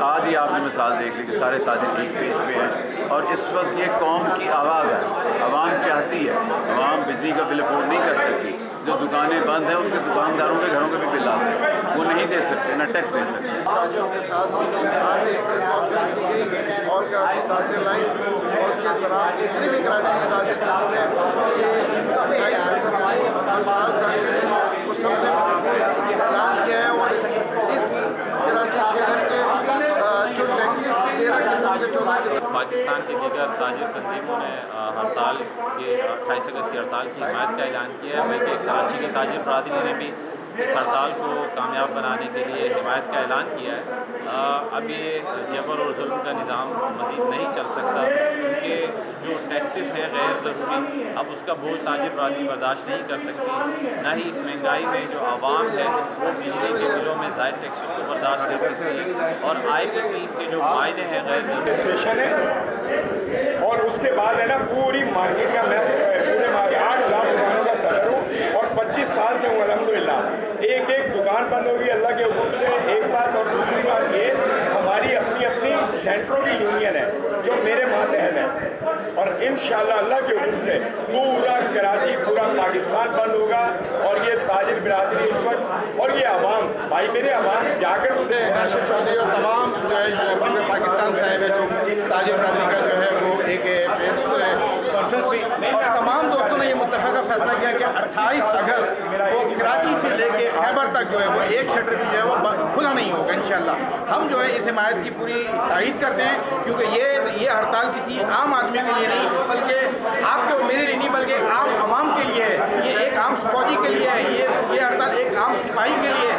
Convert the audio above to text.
आज ही आपने मिसाल देख ली कि सारे ताजिर एक पेज पे हैं और इस वक्त ये कौम की आवाज़ है। आवाम चाहती है, आवाम बिजली का बिल अफोर्ड नहीं कर सकती। जो दुकानें बंद हैं उनके दुकानदारों के घरों के भी बिल आते हैं, वो नहीं दे सकते, ना टैक्स दे सकते। ताजिरों के साथ आज एक प्रेस कॉन्फ्रेंस की गई और कराची ताजिर लाइन्स और उसके दौरान जितने भी कराची के ताजिर तंजीमें ये 28 अगस्त की हड़ताल कर रहे हैं वो सब ने ऐलान किया है। और इस कराची शहर के जो टैक्सेस 13 किस्म के 14 किस्म पाकिस्तान के दीगर ताजिर तंजीमों ने हड़ताल के 28 अगस्त की हड़ताल की हिमायत का ऐलान किया है, बल्कि कराची के ताजिर बरादरी ने भी इस हड़ताल को कामयाब बनाने के लिए हिमायत का ऐलान किया है। अब ये जबर और जुल्म का निज़ाम मज़ीद नहीं चल सकता, क्योंकि जो टैक्सेस हैं गैर ज़रूरी, अब उसका बोझ ताजिर बरादरी बर्दाश्त नहीं कर सकती। ना ही इस महंगाई में जो आवाम है वो बिजली के बिलों में ज़ायद टैक्सेस को बर्दाश्त कर सकती है। और IPPs के जो फ़ायदे हैं गैर ज़रूरी है और उसके बाद है ना पूरी मार्केट का मैं पूरे 8,000 दुकानों का सदर हूँ और 25 साल से हूँ अल्हम्दुलिल्लाह। एक दुकान बंद होगी अल्लाह के हुक्म से, एक बात। और दूसरी बात ये हमारी अपनी अपनी सेंटरों की यूनियन है जो मेरे मातहत है और इंशाअल्लाह अल्लाह के हुक्म से पूरा कराची पूरा पाकिस्तान बंद होगा। और ये ताजिर बिरादरी इस वक्त और ये आवाम भाई मेरे आवाम जाकर नासिर चौधरी और तमाम जो है पूरे पाकिस्तान से आए हुए जो ताजिर बिरादरी का जो है वो एक प्रेस कॉन्फ्रेंस हुई और तमाम दोस्तों ने ये मुत्तफ़क़ा फैसला किया कि 28 अगस्त वो कराची से लेके खैबर तक जो है वो एक शटर भी जो है वो खुला नहीं होगा इंशाअल्लाह। हम जो है इस हिमायत की पूरी तायीद करते हैं, क्योंकि ये हड़ताल किसी आम आदमी के लिए नहीं बल्कि आपके और मेरे लिए नहीं बल्कि आम आवाम के लिए है। ये एक आम फौजी के लिए है, ये हड़ताल एक आम सिपाही के लिए है।